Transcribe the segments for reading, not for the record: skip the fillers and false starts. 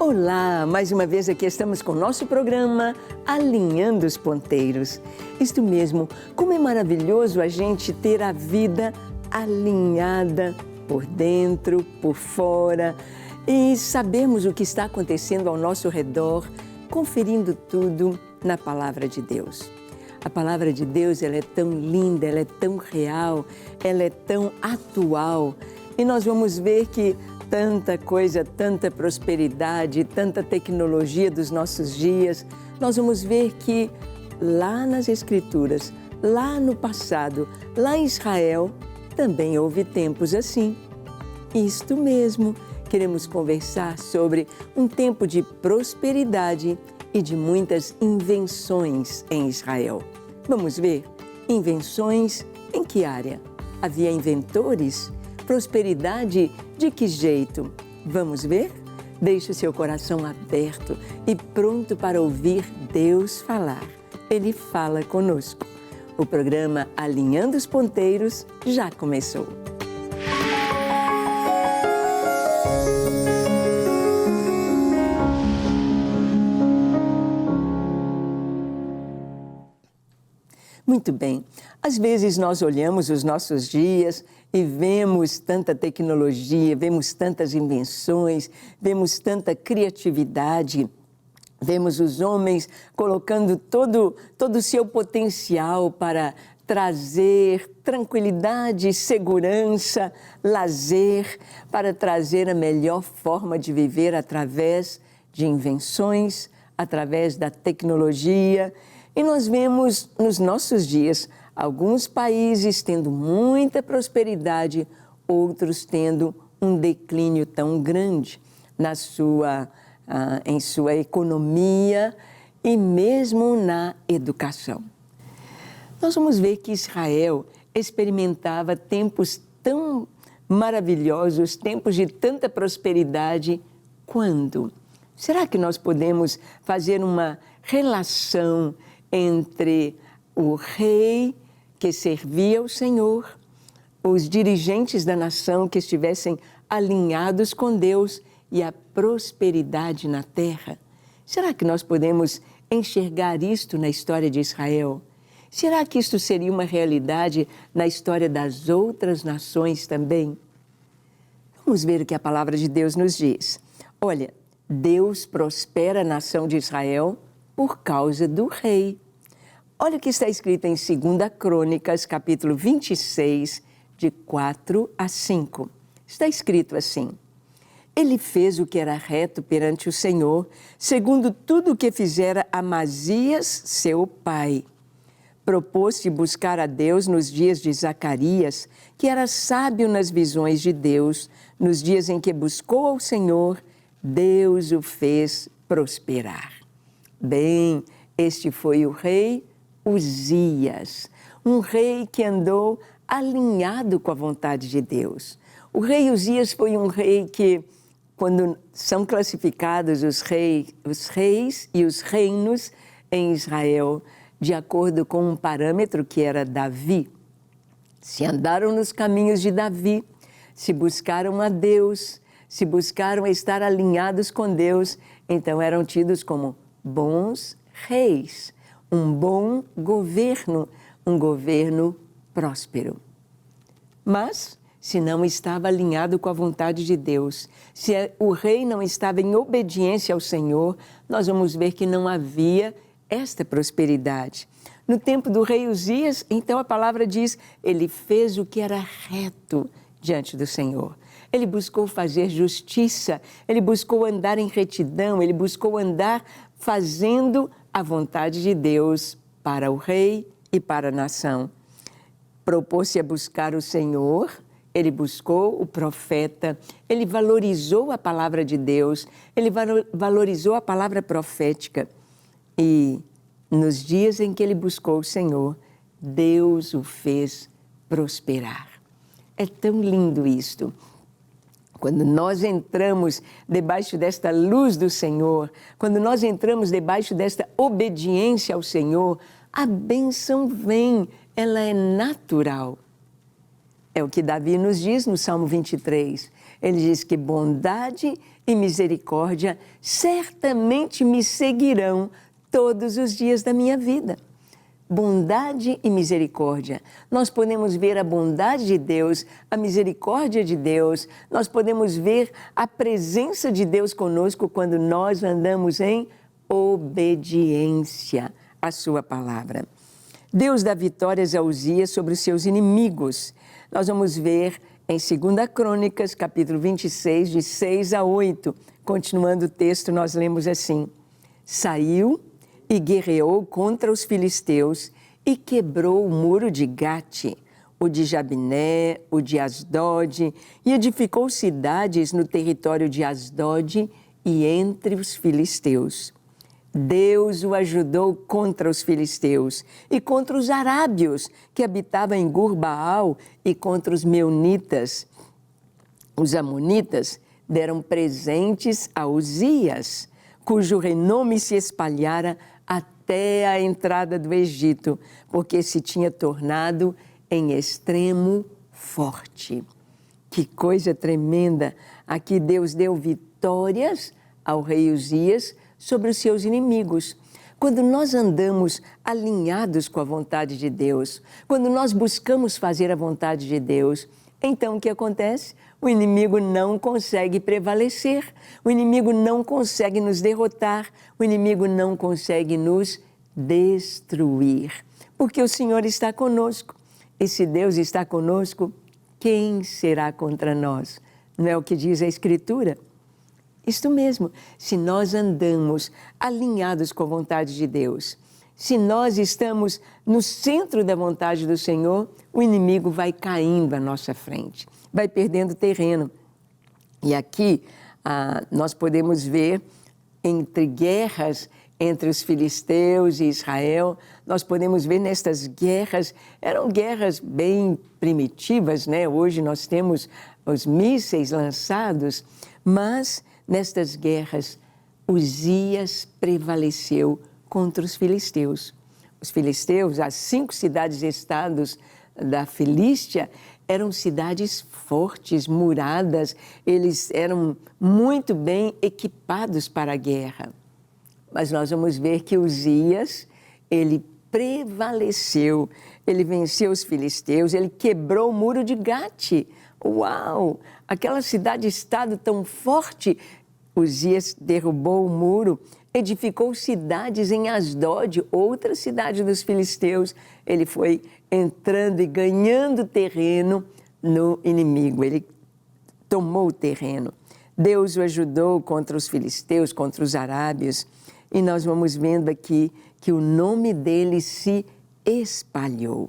Olá, mais uma vez aqui estamos com o nosso programa Alinhando os Ponteiros. Isto mesmo, como é maravilhoso a gente ter a vida alinhada por dentro, por fora e sabermos o que está acontecendo ao nosso redor, conferindo tudo na Palavra de Deus. A Palavra de Deus, ela é tão linda, ela é tão real, ela é tão atual e nós vamos ver que tanta coisa, tanta prosperidade, tanta tecnologia dos nossos dias, nós vamos ver que lá nas Escrituras, lá no passado, lá em Israel, também houve tempos assim. Isto mesmo, queremos conversar sobre um tempo de prosperidade e de muitas invenções em Israel. Vamos ver? Invenções em que área? Havia inventores? Prosperidade de que jeito? Vamos ver? Deixe o seu coração aberto e pronto para ouvir Deus falar. Ele fala conosco. O programa Alinhando os Ponteiros já começou. Muito bem, às vezes nós olhamos os nossos dias e vemos tanta tecnologia, vemos tantas invenções, vemos tanta criatividade, vemos os homens colocando todo o seu potencial para trazer tranquilidade, segurança, lazer, para trazer a melhor forma de viver através de invenções, através da tecnologia. E nós vemos nos nossos dias alguns países tendo muita prosperidade, outros tendo um declínio tão grande em sua economia e mesmo na educação. Nós vamos ver que Israel experimentava tempos tão maravilhosos, tempos de tanta prosperidade. Quando? Será que nós podemos fazer uma relação entre o rei que servia ao Senhor, os dirigentes da nação que estivessem alinhados com Deus e a prosperidade na terra? Será que nós podemos enxergar isto na história de Israel? Será que isto seria uma realidade na história das outras nações também? Vamos ver o que a palavra de Deus nos diz. Olha, Deus prospera a nação de Israel por causa do rei. Olha o que está escrito em 2 Crônicas, capítulo 26, de 4 a 5. Está escrito assim: Ele fez o que era reto perante o Senhor, segundo tudo o que fizera Amazias, seu pai. Propôs-se buscar a Deus nos dias de Zacarias, que era sábio nas visões de Deus. Nos dias em que buscou ao Senhor, Deus o fez prosperar. Bem, este foi o rei Uzias, um rei que andou alinhado com a vontade de Deus. O rei Uzias foi um rei que, quando são classificados os reis e os reinos em Israel, de acordo com um parâmetro que era Davi, se andaram nos caminhos de Davi, se buscaram a Deus, se buscaram estar alinhados com Deus, então eram tidos como bons reis, um bom governo, um governo próspero. Mas, se não estava alinhado com a vontade de Deus, se o rei não estava em obediência ao Senhor, nós vamos ver que não havia esta prosperidade. No tempo do rei Uzias, então a palavra diz, ele fez o que era reto diante do Senhor. Ele buscou fazer justiça, ele buscou andar em retidão, ele buscou andar fazendo a vontade de Deus para o rei e para a nação. Propôs-se a buscar o Senhor, ele buscou o profeta, ele valorizou a palavra de Deus, ele valorizou a palavra profética. E nos dias em que ele buscou o Senhor, Deus o fez prosperar. É tão lindo isto. Quando nós entramos debaixo desta luz do Senhor, quando nós entramos debaixo desta obediência ao Senhor, a bênção vem, ela é natural. É o que Davi nos diz no Salmo 23. Ele diz que bondade e misericórdia certamente me seguirão todos os dias da minha vida. Bondade e misericórdia. Nós podemos ver a bondade de Deus, a misericórdia de Deus, nós podemos ver a presença de Deus conosco quando nós andamos em obediência à sua palavra. Deus dá vitórias a Uzias sobre os seus inimigos. Nós vamos ver em 2 Crônicas, capítulo 26, de 6 a 8. Continuando o texto, nós lemos assim: Saiu e guerreou contra os filisteus e quebrou o muro de Gate, o de Jabiné, o de Asdod, e edificou cidades no território de Asdod e entre os filisteus. Deus o ajudou contra os filisteus e contra os arábios que habitavam em Gur-Baal e contra os meunitas. Os amonitas deram presentes a Uzias, cujo renome se espalhara até a entrada do Egito, porque se tinha tornado em extremo forte. Que coisa tremenda! Aqui Deus deu vitórias ao rei Uzias sobre os seus inimigos. Quando nós andamos alinhados com a vontade de Deus, quando nós buscamos fazer a vontade de Deus, então o que acontece? O inimigo não consegue prevalecer, o inimigo não consegue nos derrotar, o inimigo não consegue nos destruir, porque o Senhor está conosco. E se Deus está conosco, quem será contra nós? Não é o que diz a Escritura? Isto mesmo, se nós andamos alinhados com a vontade de Deus, se nós estamos no centro da vontade do Senhor, o inimigo vai caindo à nossa frente, vai perdendo terreno. E aqui nós podemos ver entre guerras entre os filisteus e Israel, nós podemos ver nestas guerras, eram guerras bem primitivas, né? Hoje nós temos os mísseis lançados, mas nestas guerras Uzias prevaleceu contra os filisteus. Os filisteus, as 5 cidades-estados da Filístia, eram cidades fortes, muradas, eles eram muito bem equipados para a guerra. Mas nós vamos ver que Uzias, ele prevaleceu, ele venceu os filisteus, ele quebrou o muro de Gate. Uau! Aquela cidade-estado tão forte, Uzias derrubou o muro, edificou cidades em Asdod, outra cidade dos filisteus. Ele foi entrando e ganhando terreno no inimigo, ele tomou o terreno. Deus o ajudou contra os filisteus, contra os arábios, e nós vamos vendo aqui que o nome dele se espalhou.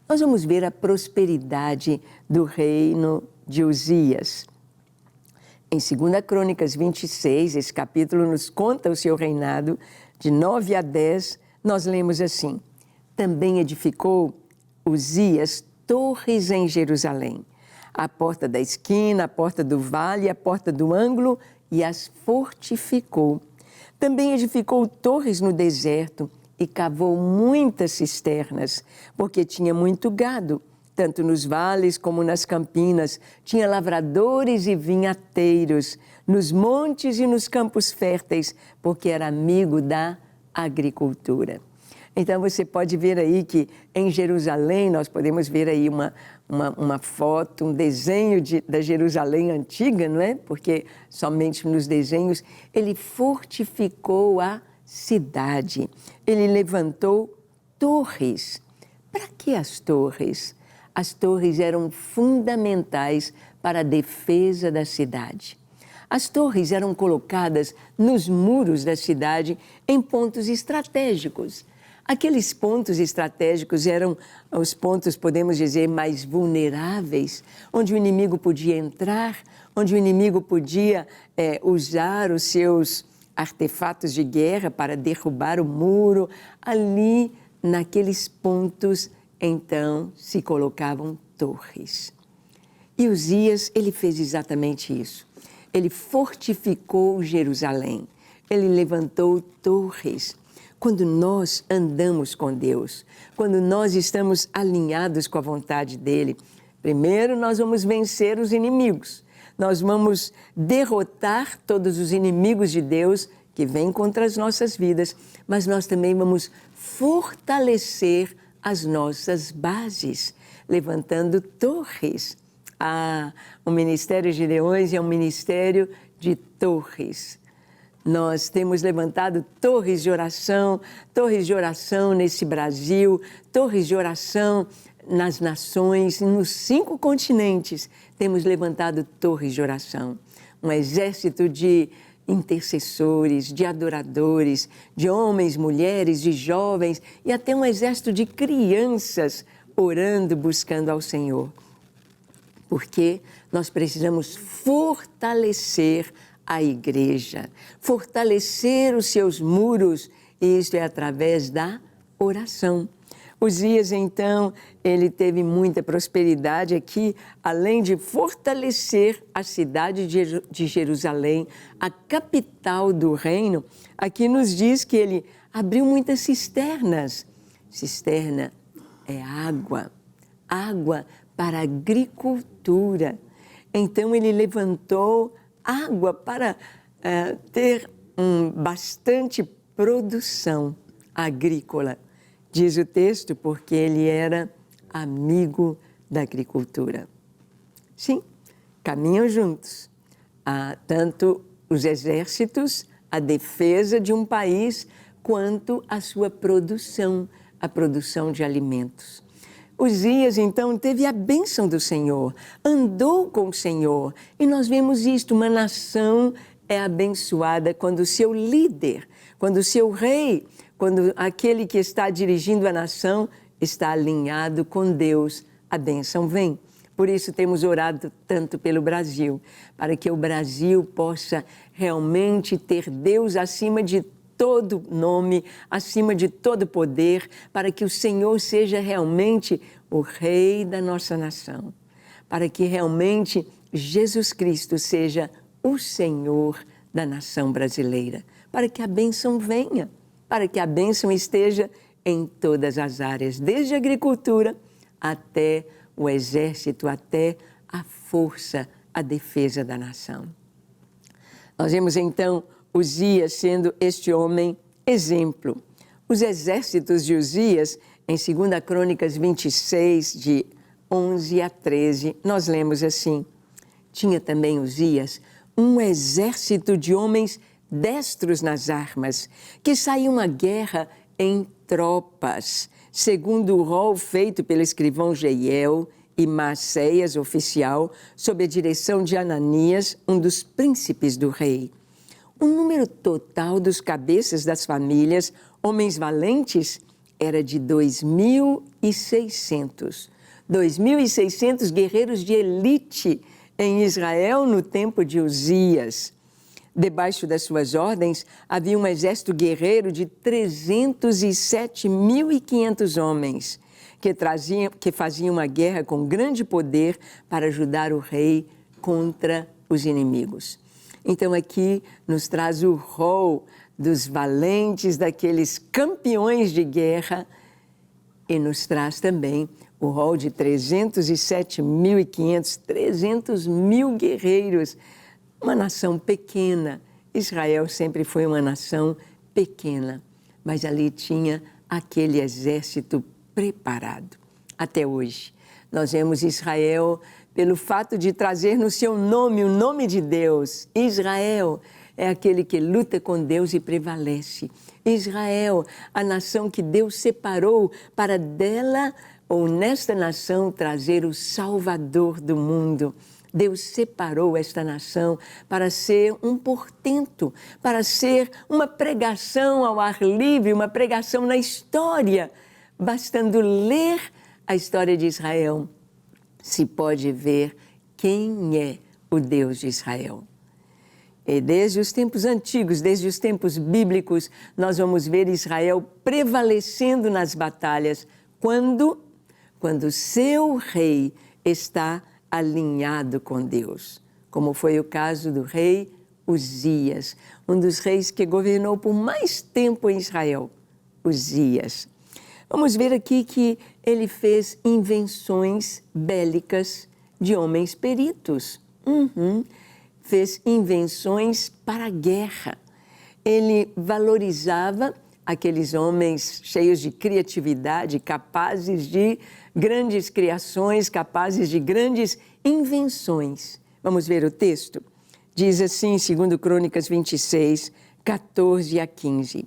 Nós vamos ver a prosperidade do reino de Uzias. Em 2 Crônicas 26, esse capítulo nos conta o seu reinado, de 9 a 10, nós lemos assim: Também edificou Uzias torres em Jerusalém, a porta da esquina, a porta do vale, a porta do ângulo, e as fortificou. Também edificou torres no deserto e cavou muitas cisternas, porque tinha muito gado, tanto nos vales como nas campinas, tinha lavradores e vinhateiros, nos montes e nos campos férteis, porque era amigo da agricultura. Então você pode ver aí que em Jerusalém, nós podemos ver aí uma foto, um desenho da Jerusalém antiga, não é? Porque somente nos desenhos ele fortificou a cidade, ele levantou torres. Para que as torres? As torres eram fundamentais para a defesa da cidade. As torres eram colocadas nos muros da cidade em pontos estratégicos. Aqueles pontos estratégicos eram os pontos, podemos dizer, mais vulneráveis, onde o inimigo podia entrar, onde o inimigo podia usar os seus artefatos de guerra para derrubar o muro. Ali, naqueles pontos, então, se colocavam torres. E Uzias, ele fez exatamente isso. Ele fortificou Jerusalém, ele levantou torres. Quando nós andamos com Deus, quando nós estamos alinhados com a vontade dEle, primeiro nós vamos vencer os inimigos, nós vamos derrotar todos os inimigos de Deus que vêm contra as nossas vidas, mas nós também vamos fortalecer as nossas bases, levantando torres. O Ministério de Leões é um ministério de torres. Nós temos levantado torres de oração nesse Brasil, torres de oração nas nações, nos 5 continentes. Temos levantado torres de oração. Um exército de intercessores, de adoradores, de homens, mulheres, de jovens e até um exército de crianças orando, buscando ao Senhor. Porque nós precisamos fortalecer a igreja, fortalecer os seus muros, e isto é através da oração. Uzias, então, ele teve muita prosperidade aqui, além de fortalecer a cidade de Jerusalém, a capital do reino. Aqui nos diz que ele abriu muitas cisternas. Cisterna é água, água para a agricultura. Então, ele levantou água para ter bastante produção agrícola. Diz o texto, porque ele era amigo da agricultura. Sim, caminham juntos. Tanto os exércitos, a defesa de um país, quanto a sua produção, a produção de alimentos. Uzias, então, teve a bênção do Senhor, andou com o Senhor. E nós vemos isto, uma nação é abençoada quando o seu líder, quando o seu rei, quando aquele que está dirigindo a nação está alinhado com Deus, a bênção vem. Por isso temos orado tanto pelo Brasil, para que o Brasil possa realmente ter Deus acima de todo nome, acima de todo poder, para que o Senhor seja realmente o Rei da nossa nação, para que realmente Jesus Cristo seja o Senhor da nação brasileira, para que a bênção venha, para que a bênção esteja em todas as áreas, desde a agricultura até o exército, até a força, a defesa da nação. Nós vemos então Uzias sendo este homem exemplo. Os exércitos de Uzias, em 2 Crônicas 26, de 11 a 13, nós lemos assim: tinha também Uzias um exército de homens destros nas armas, que saíam à guerra em tropas, segundo o rol feito pelo escrivão Jeiel e Maacéias, oficial, sob a direção de Ananias, um dos príncipes do rei. O número total dos cabeças das famílias, homens valentes, era de 2.600. 2.600 guerreiros de elite em Israel no tempo de Uzias. Debaixo das suas ordens, havia um exército guerreiro de 307.500 homens, que faziam uma guerra com grande poder para ajudar o rei contra os inimigos. Então aqui nos traz o rol dos valentes, daqueles campeões de guerra, e nos traz também o rol de 307.500, 300 mil guerreiros. Uma nação pequena. Israel sempre foi uma nação pequena, mas ali tinha aquele exército preparado. Até hoje, nós vemos Israel pelo fato de trazer no seu nome o nome de Deus. Israel é aquele que luta com Deus e prevalece. Israel, a nação que Deus separou para dela, ou nesta nação, trazer o Salvador do mundo. Deus separou esta nação para ser um portento, para ser uma pregação ao ar livre, uma pregação na história. Bastando ler a história de Israel, se pode ver quem é o Deus de Israel. E desde os tempos antigos, desde os tempos bíblicos, nós vamos ver Israel prevalecendo nas batalhas quando seu rei está alinhado com Deus, como foi o caso do rei Uzias, um dos reis que governou por mais tempo em Israel, Uzias. Vamos ver aqui que ele fez invenções bélicas de homens peritos. Fez invenções para a guerra. Ele valorizava aqueles homens cheios de criatividade, capazes de grandes criações, capazes de grandes invenções. Vamos ver o texto? Diz assim, em 2 Crônicas 26, 14 a 15.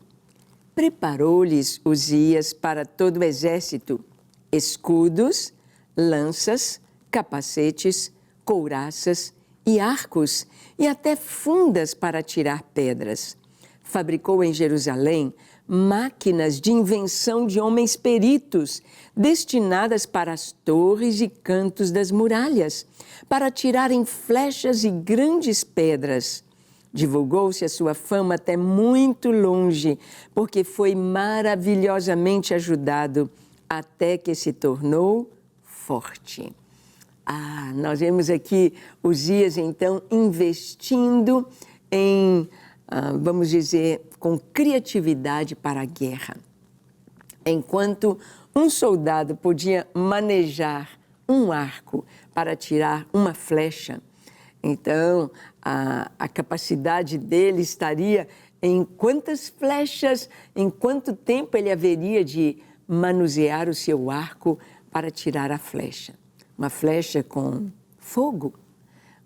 Preparou-lhes Uzias para todo o exército escudos, lanças, capacetes, couraças e arcos, e até fundas para tirar pedras. Fabricou em Jerusalém máquinas de invenção de homens peritos, destinadas para as torres e cantos das muralhas, para tirarem flechas e grandes pedras. Divulgou-se a sua fama até muito longe, porque foi maravilhosamente ajudado, até que se tornou forte. Nós vemos aqui Uzias, então, investindo em, vamos dizer, com criatividade para a guerra. Enquanto um soldado podia manejar um arco para tirar uma flecha, então a capacidade dele estaria em quantas flechas, em quanto tempo ele haveria de manusear o seu arco para tirar a flecha. Uma flecha com fogo,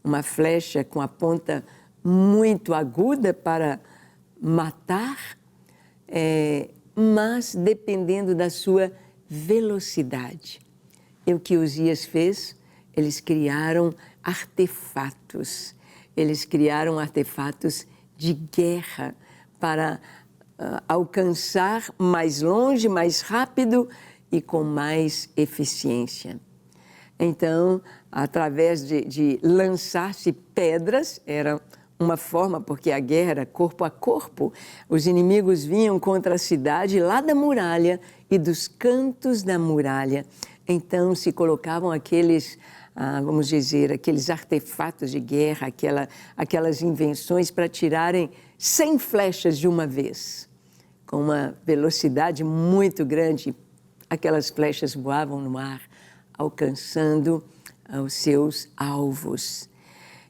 uma flecha com a ponta muito aguda para matar, mas dependendo da sua velocidade. E o que Uzias fez? Eles criaram artefatos. Eles criaram artefatos de guerra para alcançar mais longe, mais rápido e com mais eficiência. Então, através de lançar-se pedras, era uma forma, porque a guerra era corpo a corpo, os inimigos vinham contra a cidade lá da muralha e dos cantos da muralha. Então, se colocavam aqueles, vamos dizer, aqueles artefatos de guerra, aquelas invenções para tirarem 100 flechas de uma vez. Com uma velocidade muito grande, aquelas flechas voavam no ar, alcançando os seus alvos.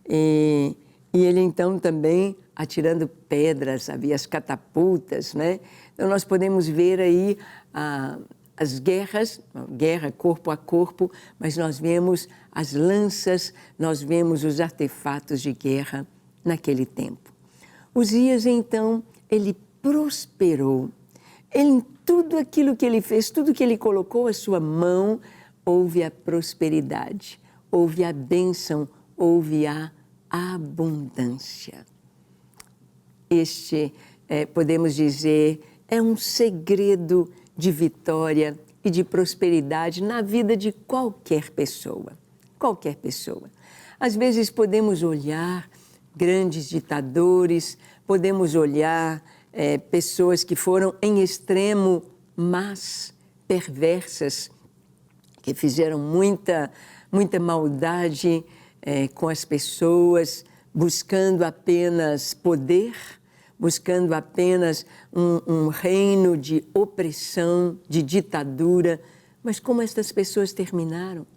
E ele, então, também atirando pedras, havia as catapultas, né? Então, nós podemos ver aí as guerras, guerra corpo a corpo, mas nós vemos as lanças, nós vemos os artefatos de guerra naquele tempo. Uzias, então, ele prosperou. Em tudo aquilo que ele fez, tudo que ele colocou a sua mão, houve a prosperidade, houve a bênção, houve a abundância. Este, podemos dizer, é um segredo de vitória e de prosperidade na vida de qualquer pessoa. Qualquer pessoa. Às vezes podemos olhar grandes ditadores, podemos olhar pessoas que foram em extremo más, perversas, que fizeram muita maldade com as pessoas, buscando apenas poder, buscando apenas um reino de opressão, de ditadura. Mas como estas pessoas terminaram?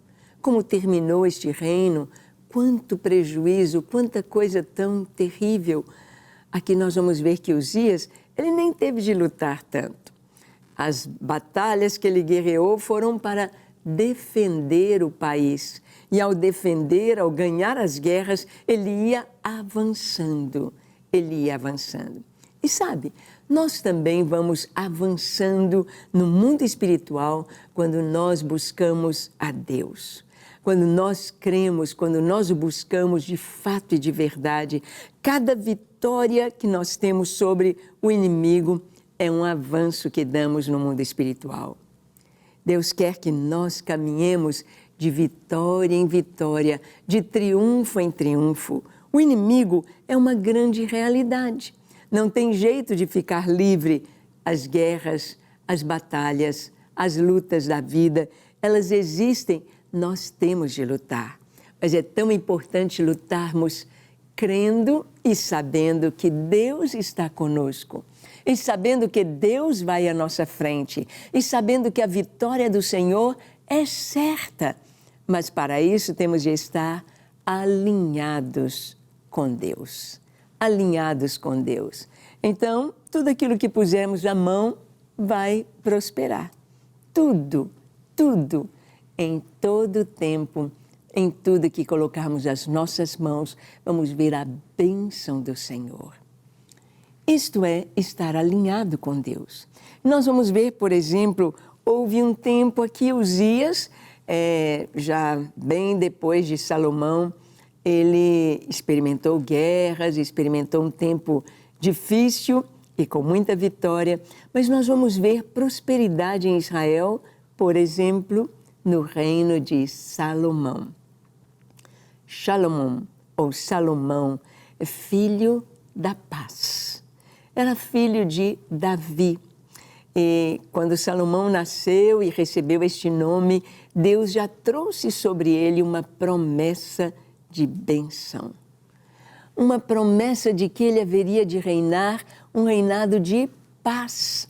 Como terminou este reino? Quanto prejuízo, quanta coisa tão terrível. Aqui nós vamos ver que Uzias, ele nem teve de lutar tanto. As batalhas que ele guerreou foram para defender o país. E ao defender, ao ganhar as guerras, ele ia avançando. Ele ia avançando. E sabe, nós também vamos avançando no mundo espiritual quando nós buscamos a Deus. Quando nós cremos, quando nós o buscamos de fato e de verdade, cada vitória que nós temos sobre o inimigo é um avanço que damos no mundo espiritual. Deus quer que nós caminhemos de vitória em vitória, de triunfo em triunfo. O inimigo é uma grande realidade. Não tem jeito de ficar livre. As guerras, as batalhas, as lutas da vida, elas existem. Nós temos de lutar. Mas é tão importante lutarmos crendo e sabendo que Deus está conosco. E sabendo que Deus vai à nossa frente. E sabendo que a vitória do Senhor é certa. Mas para isso temos de estar alinhados com Deus. Alinhados com Deus. Então, tudo aquilo que pusermos à mão vai prosperar. Tudo, tudo, em todo tempo, em tudo que colocarmos as nossas mãos, vamos ver a bênção do Senhor. Isto é estar alinhado com Deus. Nós vamos ver, por exemplo, houve um tempo aqui, Uzias, já bem depois de Salomão, ele experimentou guerras, experimentou um tempo difícil e com muita vitória, mas nós vamos ver prosperidade em Israel, por exemplo, no reino de Salomão. Salomão, é filho da paz. Era filho de Davi. E quando Salomão nasceu e recebeu este nome, Deus já trouxe sobre ele uma promessa de bênção. Uma promessa de que ele haveria de reinar um reinado de paz.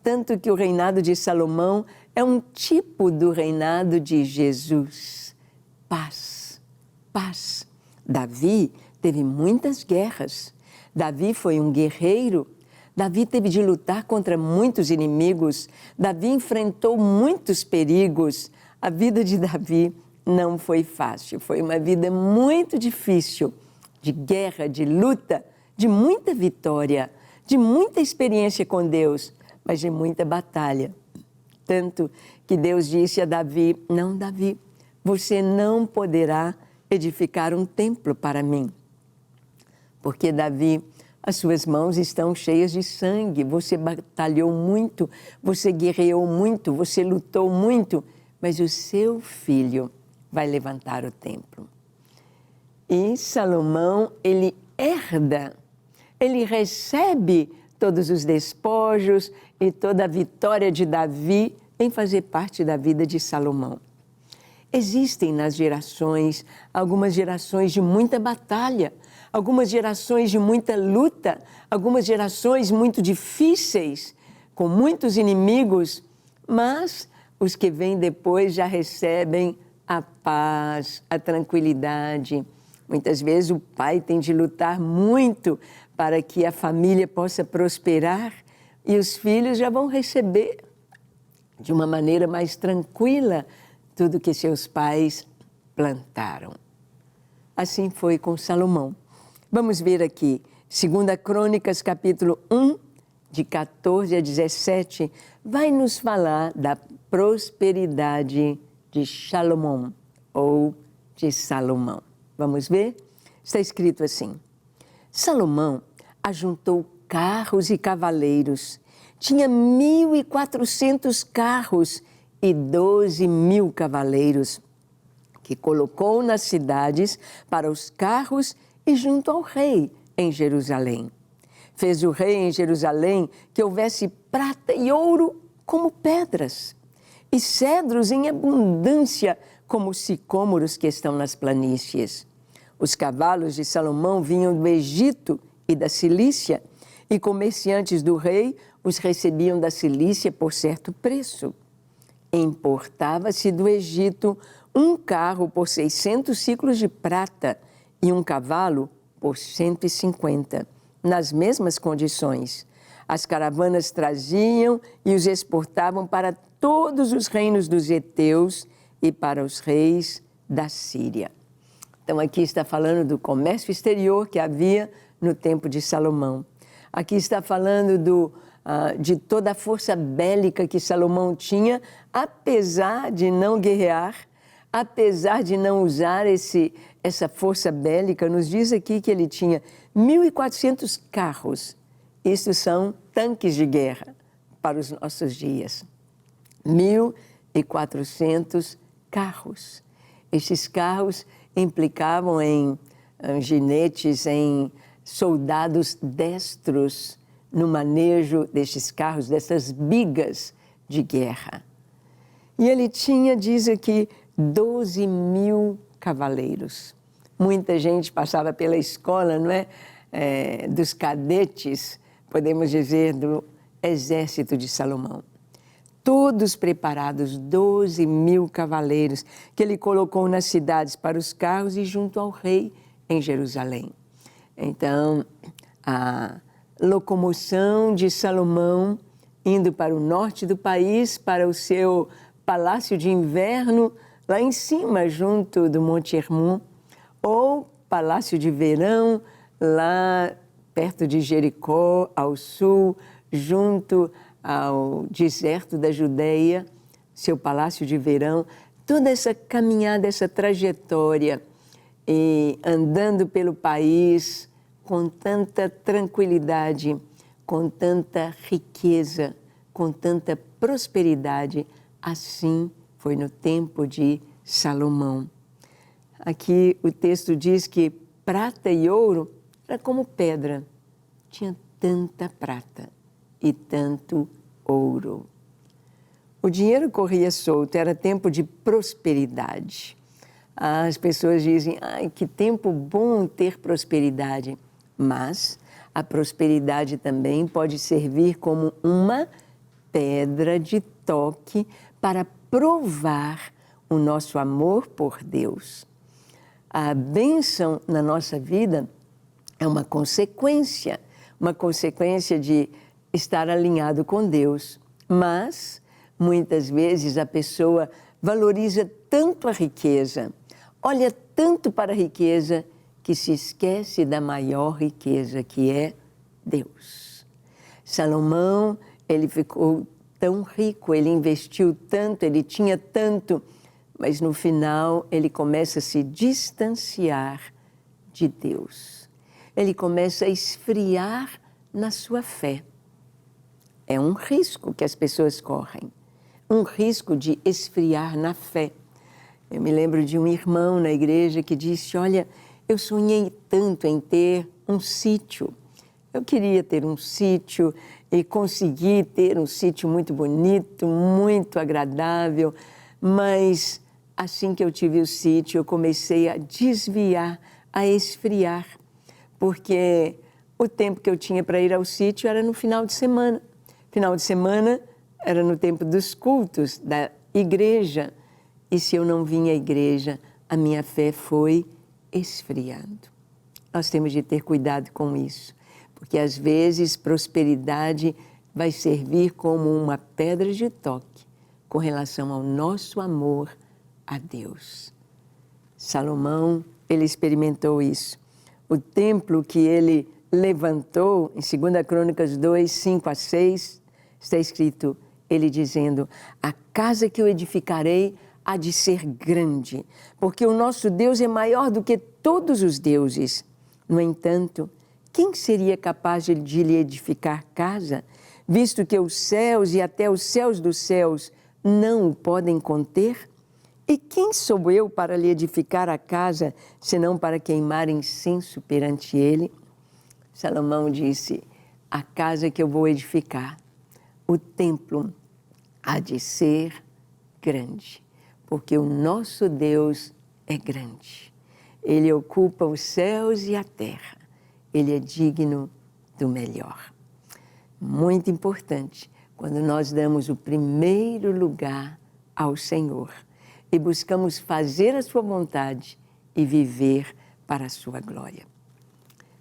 Tanto que o reinado de Salomão é um tipo do reinado de Jesus. Paz, paz. Davi teve muitas guerras. Davi foi um guerreiro. Davi teve de lutar contra muitos inimigos. Davi enfrentou muitos perigos. A vida de Davi não foi fácil. Foi uma vida muito difícil, de guerra, de luta, de muita vitória, de muita experiência com Deus, mas de muita batalha. Tanto que Deus disse a Davi: não, Davi, você não poderá edificar um templo para mim. Porque, Davi, as suas mãos estão cheias de sangue, você batalhou muito, você guerreou muito, você lutou muito, mas o seu filho vai levantar o templo. E Salomão, ele herda, ele recebe todos os despojos e toda a vitória de Davi em fazer parte da vida de Salomão. Existem nas gerações, algumas gerações de muita batalha, algumas gerações de muita luta, algumas gerações muito difíceis, com muitos inimigos, mas os que vêm depois já recebem a paz, a tranquilidade. Muitas vezes o pai tem de lutar muito para que a família possa prosperar e os filhos já vão receber de uma maneira mais tranquila tudo que seus pais plantaram. Assim foi com Salomão. Vamos ver aqui, 2 Crônicas, capítulo 1, de 14 a 17, vai nos falar da prosperidade de Salomão, ou de Salomão. Vamos ver? Está escrito assim: Salomão ajuntou carros e cavaleiros, tinha 1.400 carros e 12.000 cavaleiros, que colocou nas cidades para os carros e junto ao rei em Jerusalém. Fez o rei em Jerusalém que houvesse prata e ouro como pedras, e cedros em abundância como os sicômoros que estão nas planícies. Os cavalos de Salomão vinham do Egito e da Cilícia, e comerciantes do rei os recebiam da Cilícia por certo preço. Importava-se do Egito um carro por 600 ciclos de prata e um cavalo por 150, nas mesmas condições. As caravanas traziam e os exportavam para todos os reinos dos heteus e para os reis da Síria. Então, aqui está falando do comércio exterior que havia no tempo de Salomão. Aqui está falando de toda a força bélica que Salomão tinha, apesar de não guerrear, apesar de não usar essa força bélica. Nos diz aqui que ele tinha 1.400 carros. Isso são tanques de guerra para os nossos dias. 1.400 carros. Estes carros implicavam em ginetes, em soldados destros no manejo destes carros, dessas bigas de guerra. E ele tinha, diz aqui, 12.000 cavaleiros. Muita gente passava pela escola, não é? Dos cadetes, podemos dizer, do exército de Salomão. todos preparados, 12.000 cavaleiros, que ele colocou nas cidades para os carros e junto ao rei em Jerusalém. Então, a locomoção de Salomão indo para o norte do país, para o seu palácio de inverno, lá em cima, junto do Monte Hermon, ou palácio de verão, lá perto de Jericó, ao sul, junto ao deserto da Judéia, seu palácio de verão, toda essa caminhada, essa trajetória, e andando pelo país com tanta tranquilidade, com tanta riqueza, com tanta prosperidade, assim foi no tempo de Salomão. Aqui o texto diz que prata e ouro era como pedra, tinha tanta prata e tanto ouro. O dinheiro corria solto, era tempo de prosperidade. As pessoas dizem, ai, que tempo bom ter prosperidade. Mas a prosperidade também pode servir como uma pedra de toque para provar o nosso amor por Deus. A bênção na nossa vida é uma consequência de estar alinhado com Deus. Mas, muitas vezes, a pessoa valoriza tanto a riqueza, olha tanto para a riqueza, que se esquece da maior riqueza, que é Deus. Salomão, ele ficou tão rico, ele investiu tanto, ele tinha tanto, mas no final ele começa a se distanciar de Deus. Ele começa a esfriar na sua fé. É um risco que as pessoas correm, um risco de esfriar na fé. Eu me lembro de um irmão na igreja que disse, olha, eu sonhei tanto em ter um sítio. Eu queria ter um sítio e consegui ter um sítio muito bonito, muito agradável, mas assim que eu tive o sítio, eu comecei a desviar, a esfriar, porque o tempo que eu tinha para ir ao sítio era no final de semana. Final de semana era no tempo dos cultos da igreja. E se eu não vinha à igreja, a minha fé foi esfriando. Nós temos de ter cuidado com isso, porque às vezes prosperidade vai servir como uma pedra de toque com relação ao nosso amor a Deus. Salomão, ele experimentou isso. O templo que ele levantou, em 2 Crônicas 2, 5 a 6, está escrito, ele dizendo, a casa que eu edificarei há de ser grande, porque o nosso Deus é maior do que todos os deuses. No entanto, quem seria capaz de lhe edificar casa, visto que os céus e até os céus dos céus não o podem conter? E quem sou eu para lhe edificar a casa, senão para queimar incenso perante ele? Salomão disse, a casa que eu vou edificar, o templo, há de ser grande, porque o nosso Deus é grande. Ele ocupa os céus e a terra. Ele é digno do melhor. Muito importante, quando nós damos o primeiro lugar ao Senhor e buscamos fazer a sua vontade e viver para a sua glória.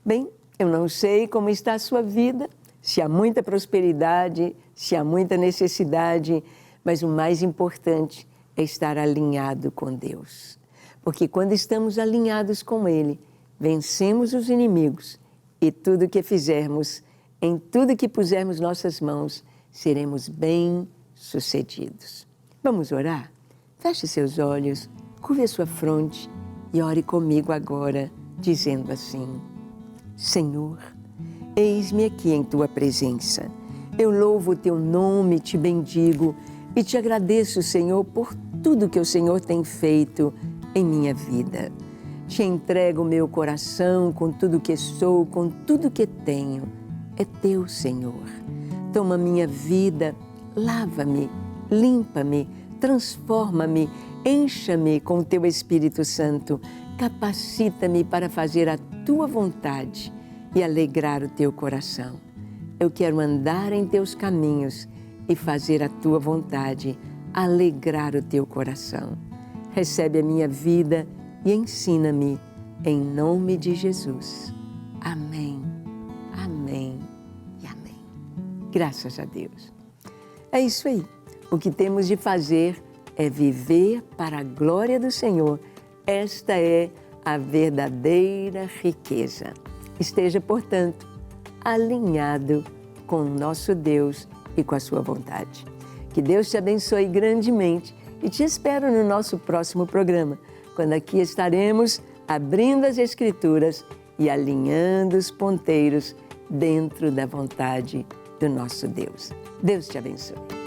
Bem, eu não sei como está a sua vida, se há muita prosperidade, se há muita necessidade, mas o mais importante é estar alinhado com Deus. Porque quando estamos alinhados com Ele, vencemos os inimigos e tudo que fizermos, em tudo que pusermos nossas mãos, seremos bem-sucedidos. Vamos orar? Feche seus olhos, curve a sua fronte e ore comigo agora, dizendo assim, Senhor, eis-me aqui em Tua presença. Eu louvo o Teu nome, te bendigo e te agradeço, Senhor, por tudo que o Senhor tem feito em minha vida. Te entrego o meu coração com tudo que sou, com tudo que tenho. É Teu, Senhor. Toma minha vida, lava-me, limpa-me, transforma-me, encha-me com o Teu Espírito Santo. Capacita-me para fazer a Tua vontade e alegrar o Teu coração. Eu quero andar em Teus caminhos e fazer a tua vontade, alegrar o teu coração. Recebe a minha vida e ensina-me, em nome de Jesus. Amém, amém e amém. Graças a Deus. É isso aí. O que temos de fazer é viver para a glória do Senhor. Esta é a verdadeira riqueza. Esteja, portanto, alinhado com o nosso Deus e com a sua vontade. Que Deus te abençoe grandemente e te espero no nosso próximo programa, quando aqui estaremos abrindo as Escrituras e alinhando os ponteiros dentro da vontade do nosso Deus. Deus te abençoe.